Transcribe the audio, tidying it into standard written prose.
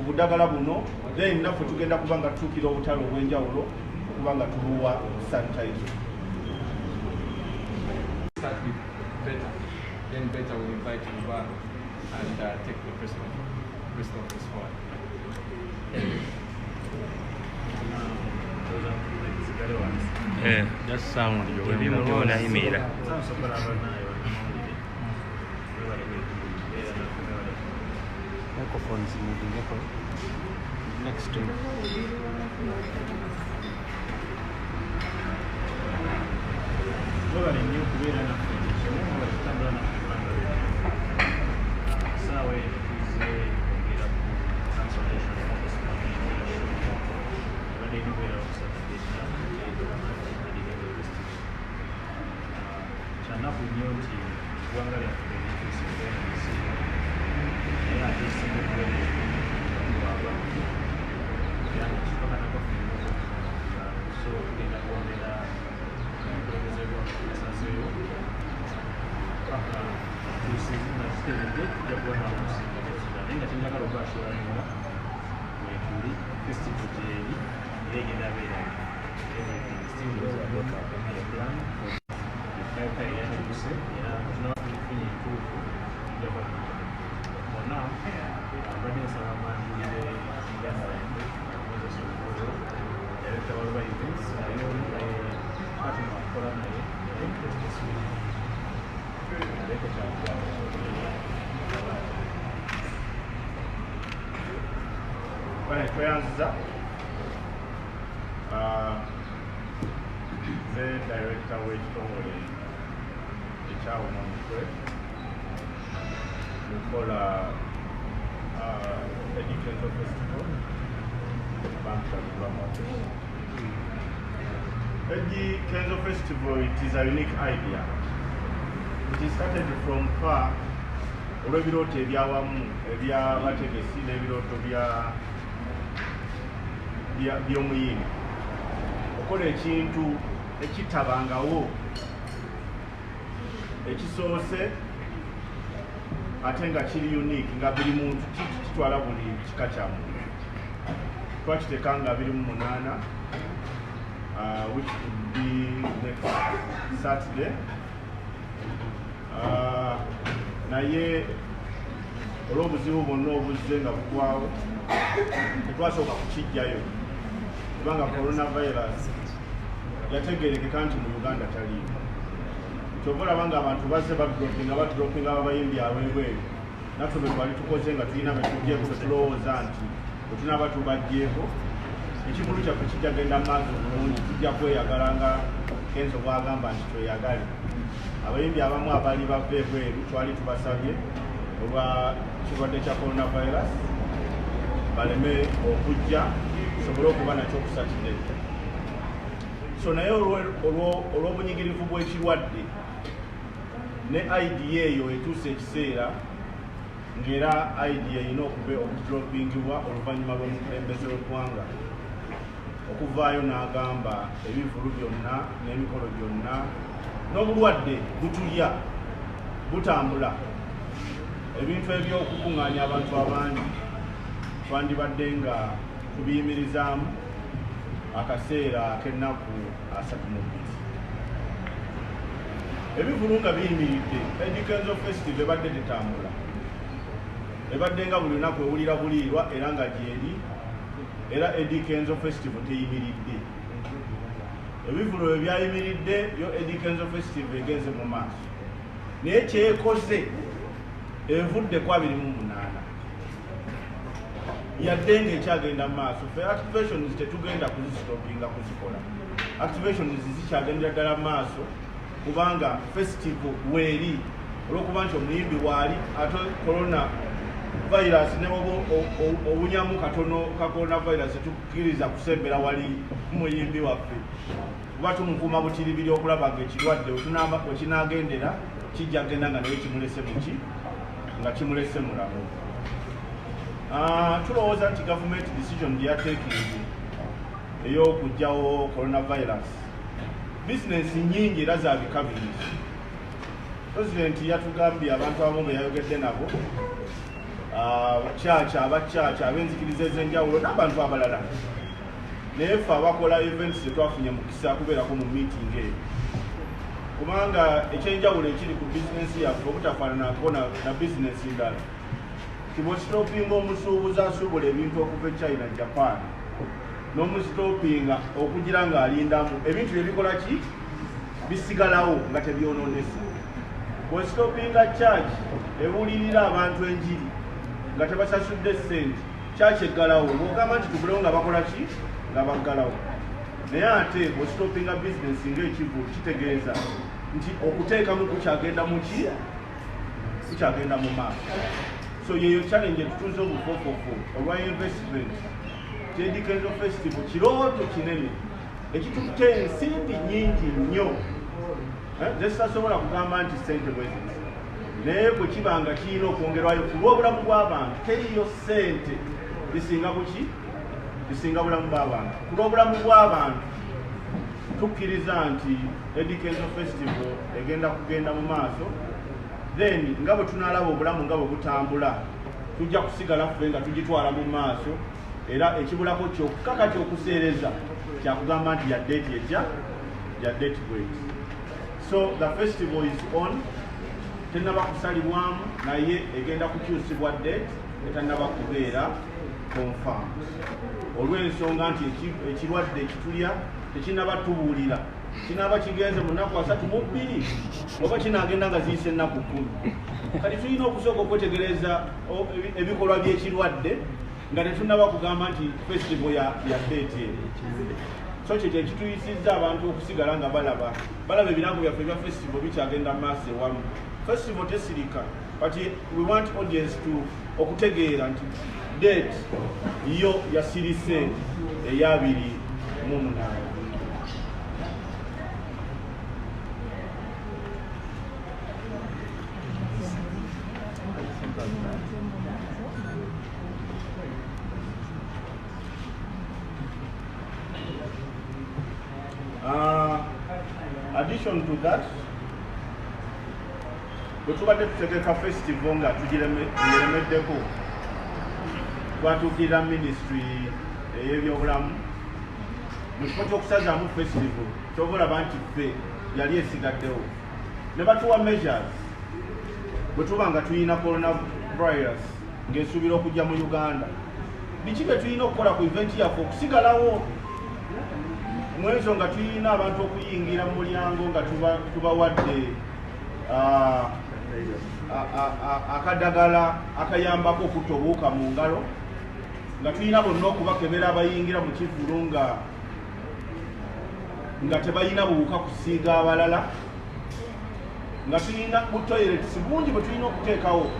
buddagala buno then naffe tugenda kuba nga tutuukira obutale obw'enjawulo okuba nga tuluwa sanitizer. Start with Beta, then Beta will invite you back and take the rest of this one. Just sound email. Microphone is moving next to tweyanziza the director w'ekitongole ekyawuna omutwe mukola Educational Festival Educational Festival, it is a unique idea. It is started from far olw'ebirooto ebyawamu ebyabategesi n'ebirooto by'omuyimbi okola ekintu ekitabangawo ekisoose ate nga kiri unique nga buli muntu kitwala buli kika kya muntu twakiteeka nga 28 which would be next Saturday. Naye olw'obuzibu bwonna obuzze nga bugwawo tetwasooka kukijjayo kubanga coronavirus yategeerekeka nti mu Uganda taliimu. Kyova olaba nga abantu bazze badropinga abayimbi ab'ebweru naffe bwe twali tukoze nga tulina betuggyeko tetulowooza nti bwe tunaaba tubaggyeko ekikulu kyaffe kijja genda maaso bulungi tujja kweyagala nga Kenzo bw'agamba nti tweyagale. Abayimbi abamu abaali bava ebweru twali tubasabye olwa kirwadde kya coronavirus baleme okujja tusobole okuba nakyo okusatire. So naye olw'obunyigirivu bw'ekirwadde ne idea eyo etuuse ekiseera ng'era idea erina okudropingibwa oluvannyuma lw'omukulembeze w'eggwanga okuvaayo n'agamba ebivulu byonna n'emikolo gyonna n'obulwadde butulya butambula ebintu eby'okukuŋŋaanya abantu abangi twandibadde nga tubiyimirizaamu akaseera ak'ennaku 32. Ebivulu nga biyimiridde Educational Festival ebadde tetambula ebadde nga buli lunaku ewulira buliirwa era nga gyeri era Educational Festival teyimiridde. Ebivulu ebyayimiridde byo Educational Festival egenze mu maaso naye kyekoze evudde ku 28 yadde ng'ekyagenda mu maaso. Ffe activations tetugenda kuzistopinga kuzikola. Activations zikyagendera ddala mu maaso kubanga festival weeri olw'okuba nti omuyimbi waali ate corona virus ne obunyamu katono ka corona virus tukkiriza kusembera wali muyimbi waffe kuba tumukuuma butiribiri okulaba ng'ekirwadde wekinagendera kijja genda nga naye kimulese muki nga kimulese mulamu. Tulowooza nti government decision gyeyateekingi ey'okugyawo coronavirus bizinesi nyingi era za bika bingi. President yatugambye abantu abamu bwe yayogedde nabo abakyaaca ab'enzikiriza ez'enjawulo n'abantu abalala. Naye ffe abakola events tetwafunye mukisa kubeerako mu meeting eyo, kubanga ekyenjawulo ekiri ku bizinensi yaffe obutafaananako na bizinensi ndala. Tibositopinga omusuubuzi asuubula ebintu okuva e China, Japan, n'omusitopinga okugira ng'alindamu ebintu ebikola ki bisigalawo nga tebyonoonesa. Bwesitopinga church ebulirira abantu enjiri nga tebasasudde ssente, church eggalawo. Bw'ogamba nti tugulewo nga bakola ki nga baggalawo. Naye ate bwesitopinga bizinensi ng'ekivu kitegeeza nti okuteekamu kukyagenda mu ki kukyagenda mu maaso. So yeyo challenge etutuuze obufofofo olwa investment. Teddy Kenzo Festival kirooto kinene ekitutte ensimbi nnyingi nnyo zezitasobola kugamba nti ssente bweziti, naye bwe kiba nga kirina okwongerwayo ku lw'obulamu bw'abantu. Teriyo ssente zisinga buki zisinga bulamu bw'abantu. Ku lw'obulamu bw'abantu tukkiriza nti Teddy Kenzo Festival egenda kugenda mu maaso. Then nga bwe tunaalaba obulamu nga bwe butambula, tujja kusigala ffe nga tugitwala mu maaso, era ekibulako kyokka kati okuseereza kyakugamba nti ya date ejja ya date bweti. So the festival is on, tenaba kusalibwamu naye egenda kukyusibwa date etannaba kubeera confirmed, olw'ensonga nti ekirwadde ekitulya tekinaba tubuulira. Kinaaba kigenze mu nnaku 32 oba kinagenda nga ziyise ennaku 10. Kati tulina okusooka okwetegereza ebikolwa by'ekirwadde nga tetunaba kugamba nti festival ya date eyo. So kye ekituyisizza abantu okusigala nga balaba ebinaku byaffe bya festival bikyagenda maaso ewamu. Festival tesirika, but we want audience to okutegeera nti date yo yasirise eya 28. Addition to that, bwe tubadde tutegeka festival nga tugiremeddeko, twatuukirira ministry ey'ebyobulamu mu kifo ky'okusazaamu festival ky'obalaba nti ffe yali esigaddewo, ne batuwa measures bwe tuba nga tulina coronavirus ng'esuubira okujja mu Uganda. Biki bye tulina okukola ku event yaffe okusigalawo mwezo nga tulina abantu okuyingira mu mulyango nga tubawadde akadagala akayambako okutta obuwuka mu ngalo, nga tulina bonna okubakebera abayingira mu kivulu nga tebalina buwuka kusiiga abalala, nga tulina butoilets bungi bwe tulina okuteekawo